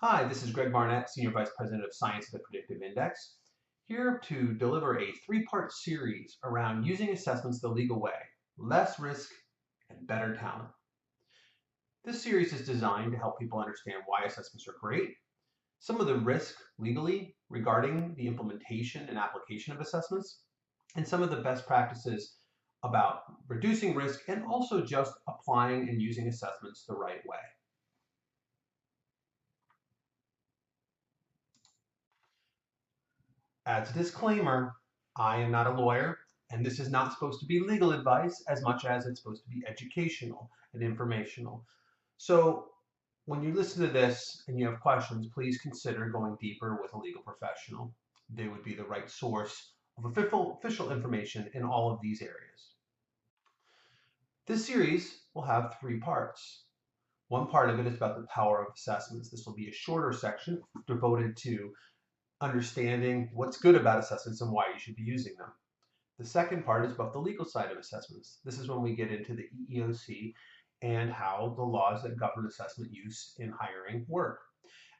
Hi, this is Greg Barnett, Senior Vice President of Science at the Predictive Index, here to deliver a three-part series around using assessments the legal way, less risk and better talent. This series is designed to help people understand why assessments are great, some of the risk legally regarding the implementation and application of assessments, and some of the best practices about reducing risk and also just applying and using assessments the right way. As a disclaimer, I am not a lawyer, and this is not supposed to be legal advice as much as it's supposed to be educational and informational. So when you listen to this and you have questions, please consider going deeper with a legal professional. They would be the right source of official information in all of these areas. This series will have three parts. One part of it is about the power of assessments. This will be a shorter section devoted to understanding what's good about assessments and why you should be using them. The second part is about the legal side of assessments. This is when we get into the EEOC and how the laws that govern assessment use in hiring work.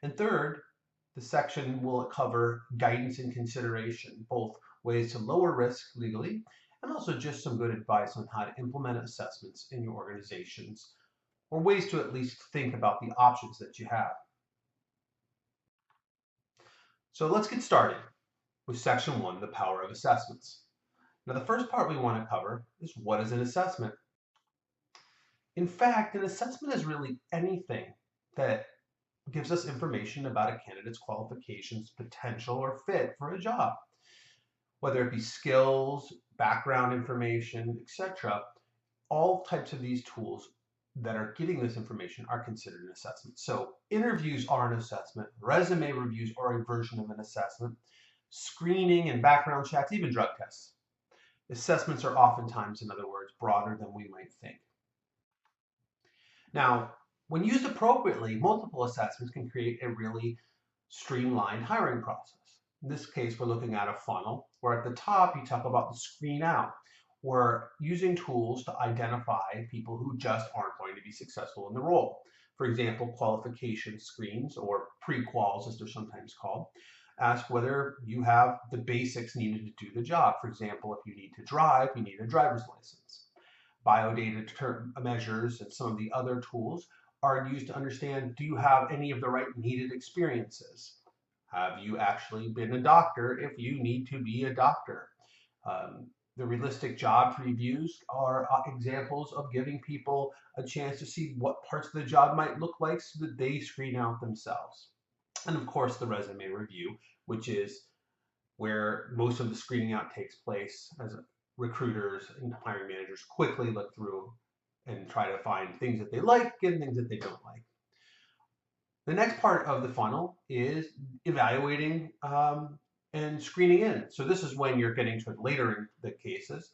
And third, the section will cover guidance and consideration, both ways to lower risk legally and also just some good advice on how to implement assessments in your organizations or ways to at least think about the options that you have. So let's get started with section 1, the power of assessments. Now, the first part we want to cover is what is an assessment? In fact, an assessment is really anything that gives us information about a candidate's qualifications, potential, or fit for a job. Whether it be skills, background information, etc., all types of these tools that are getting this information are considered an assessment. So interviews are an assessment, resume reviews are a version of an assessment, screening and background checks, even drug tests. Assessments are oftentimes, in other words, broader than we might think. Now, when used appropriately, multiple assessments can create a really streamlined hiring process. In this case, we're looking at a funnel where at the top you talk about the screen out, or using tools to identify people who just aren't going to be successful in the role. For example, qualification screens, or pre-quals as they're sometimes called, ask whether you have the basics needed to do the job. For example, if you need to drive, you need a driver's license. Biodata measures and some of the other tools are used to understand, do you have any of the right needed experiences? Have you actually been a doctor if you need to be a doctor? The realistic job previews are examples of giving people a chance to see what parts of the job might look like so that they screen out themselves. And of course, the resume review, which is where most of the screening out takes place as recruiters and hiring managers quickly look through and try to find things that they like and things that they don't like. The next part of the funnel is evaluating and screening in. So this is when you're getting to it later in the cases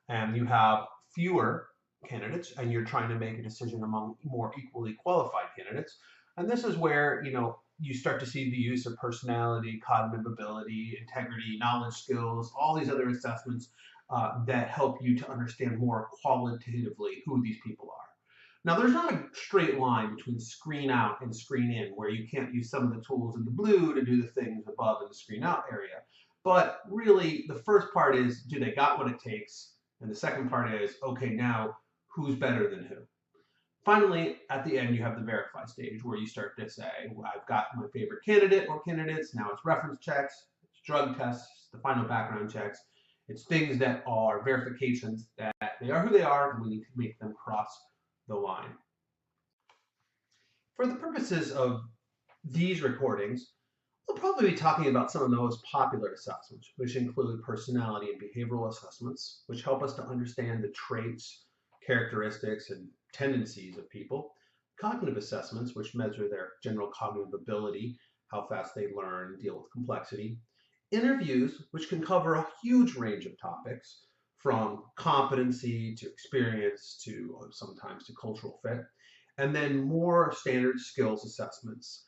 and you have fewer candidates and you're trying to make a decision among more equally qualified candidates. And this is where, you start to see the use of personality, cognitive ability, integrity, knowledge, skills, all these other assessments that help you to understand more qualitatively who these people are. Now, there's not a straight line between screen out and screen in, where you can't use some of the tools in the blue to do the things above in the screen out area. But really, the first part is, do they got what it takes? And the second part is, okay, now who's better than who? Finally, at the end, you have the verify stage where you start to say, well, I've got my favorite candidate or candidates. Now it's reference checks, it's drug tests, the final background checks. It's things that are verifications that they are who they are, and we need to make them cross the line. For the purposes of these recordings, we'll probably be talking about some of the most popular assessments, which include personality and behavioral assessments, which help us to understand the traits, characteristics, and tendencies of people. Cognitive assessments, which measure their general cognitive ability, how fast they learn, deal with complexity. Interviews, which can cover a huge range of topics, from competency to experience to sometimes to cultural fit. And then more standard skills assessments.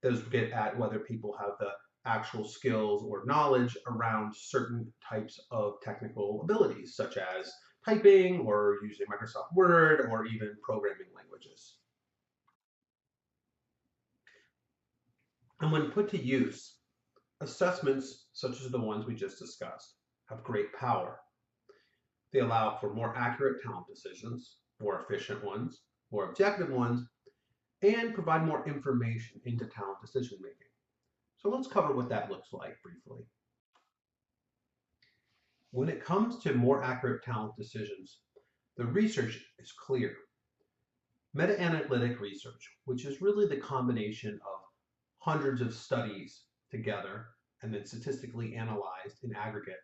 Those get at whether people have the actual skills or knowledge around certain types of technical abilities, such as typing or using Microsoft Word or even programming languages. And when put to use, assessments such as the ones we just discussed have great power. They allow for more accurate talent decisions, more efficient ones, more objective ones, and provide more information into talent decision making. So let's cover what that looks like briefly. When it comes to more accurate talent decisions, the research is clear. Meta-analytic research, which is really the combination of hundreds of studies together and then statistically analyzed in aggregate,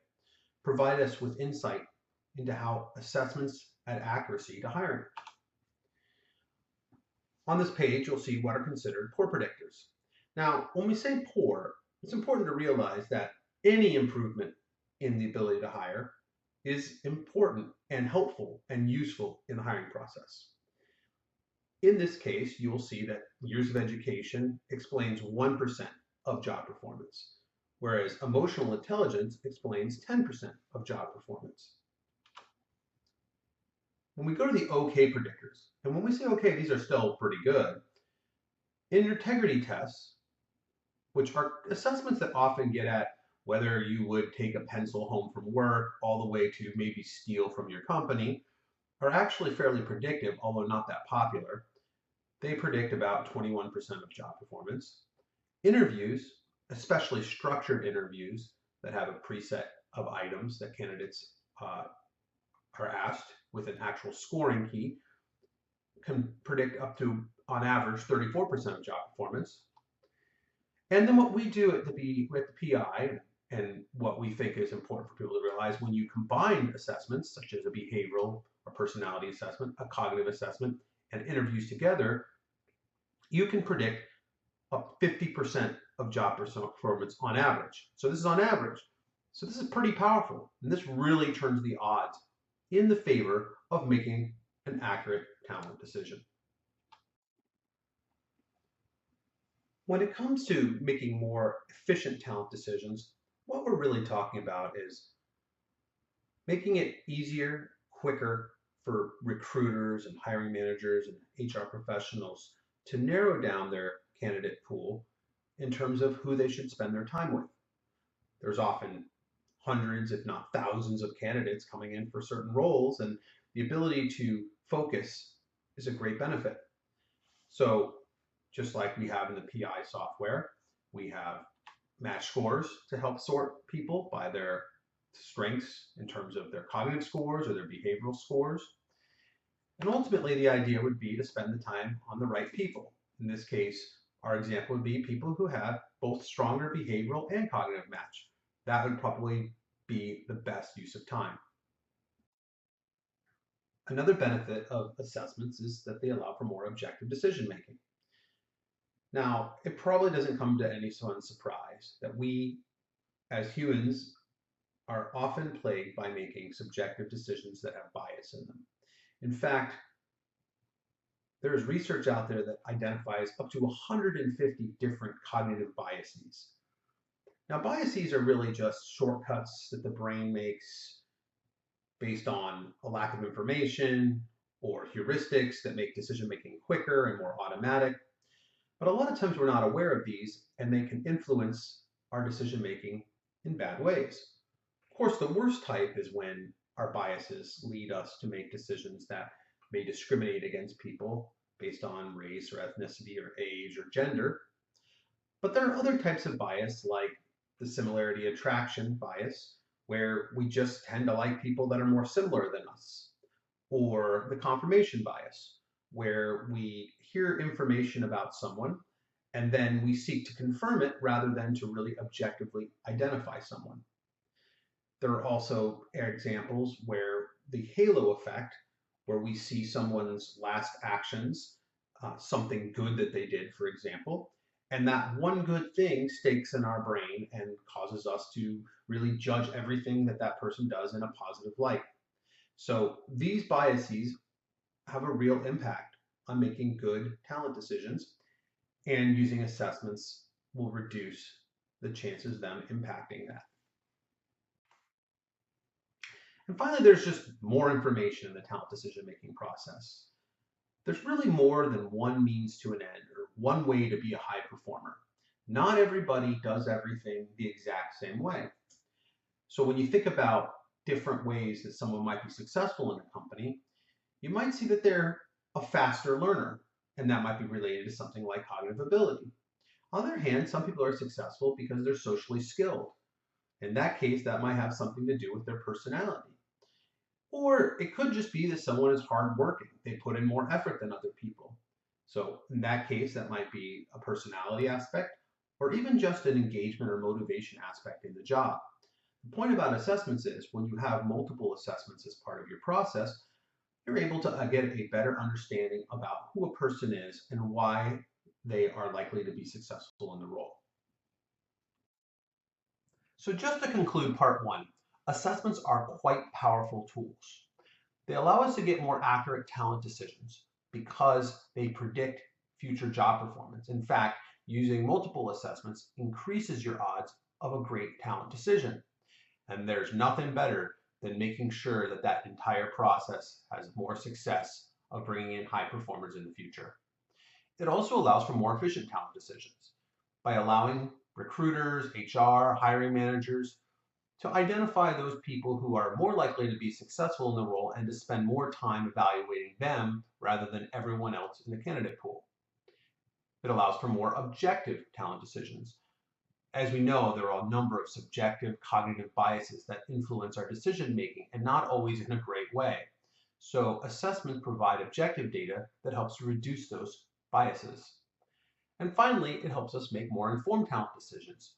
provide us with insight into how assessments add accuracy to hiring. On this page, you'll see what are considered poor predictors. Now, when we say poor, it's important to realize that any improvement in the ability to hire is important and helpful and useful in the hiring process. In this case, you will see that years of education explains 1% of job performance, whereas emotional intelligence explains 10% of job performance. When we go to the OK predictors, and when we say OK, these are still pretty good, integrity tests, which are assessments that often get at whether you would take a pencil home from work all the way to maybe steal from your company, are actually fairly predictive, although not that popular. They predict about 21% of job performance. Interviews, especially structured interviews that have a preset of items that candidates are asked with an actual scoring key, can predict up to, on average, 34% of job performance. And then what we do at the PI, and what we think is important for people to realize, when you combine assessments such as a behavioral or personality assessment, a cognitive assessment, and interviews together, you can predict up 50% of job performance on average. So this is on average. So this is pretty powerful. And this really turns the odds in the favor of making an accurate talent decision. When it comes to making more efficient talent decisions, what we're really talking about is making it easier, quicker for recruiters and hiring managers and HR professionals to narrow down their candidate pool in terms of who they should spend their time with. There's often hundreds, if not thousands, of candidates coming in for certain roles, and the ability to focus is a great benefit. So just like we have in the PI software, we have match scores to help sort people by their strengths in terms of their cognitive scores or their behavioral scores. And ultimately, the idea would be to spend the time on the right people. In this case, our example would be people who have both stronger behavioral and cognitive match. That would probably be the best use of time. Another benefit of assessments is that they allow for more objective decision making. Now, it probably doesn't come to anyone's surprise that we, as humans, are often plagued by making subjective decisions that have bias in them. In fact, there is research out there that identifies up to 150 different cognitive biases. Now, biases are really just shortcuts that the brain makes based on a lack of information or heuristics that make decision making quicker and more automatic. But a lot of times we're not aware of these, and they can influence our decision making in bad ways. Of course, the worst type is when our biases lead us to make decisions that may discriminate against people based on race or ethnicity or age or gender. But there are other types of bias, like the similarity attraction bias, where we just tend to like people that are more similar than us, or the confirmation bias, where we hear information about someone and then we seek to confirm it rather than to really objectively identify someone. There are also examples where the halo effect, where we see someone's last actions, something good that they did, for example, and that one good thing stakes in our brain and causes us to really judge everything that that person does in a positive light. So these biases have a real impact on making good talent decisions, and using assessments will reduce the chances of them impacting that. And finally, there's just more information in the talent decision-making process. There's really more than one means to an end or one way to be a high performer. Not everybody does everything the exact same way. So when you think about different ways that someone might be successful in a company, you might see that they're a faster learner, and that might be related to something like cognitive ability. On the other hand, some people are successful because they're socially skilled. In that case, that might have something to do with their personality. Or it could just be that someone is hardworking. They put in more effort than other people. So in that case, that might be a personality aspect, or even just an engagement or motivation aspect in the job. The point about assessments is when you have multiple assessments as part of your process, you're able to get a better understanding about who a person is and why they are likely to be successful in the role. So just to conclude part one, assessments are quite powerful tools. They allow us to get more accurate talent decisions because they predict future job performance. In fact, using multiple assessments increases your odds of a great talent decision. And there's nothing better than making sure that that entire process has more success of bringing in high performers in the future. It also allows for more efficient talent decisions by allowing recruiters, HR, hiring managers to identify those people who are more likely to be successful in the role and to spend more time evaluating them rather than everyone else in the candidate pool. It allows for more objective talent decisions. As we know, there are a number of subjective cognitive biases that influence our decision making and not always in a great way. So assessments provide objective data that helps to reduce those biases. And finally, it helps us make more informed talent decisions.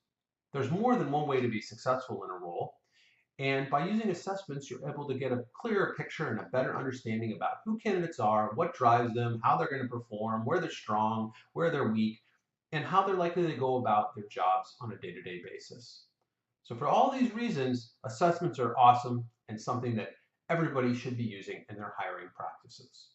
There's more than one way to be successful in a role, and by using assessments, you're able to get a clearer picture and a better understanding about who candidates are, what drives them, how they're going to perform, where they're strong, where they're weak, and how they're likely to go about their jobs on a day-to-day basis. So for all these reasons, assessments are awesome and something that everybody should be using in their hiring practices.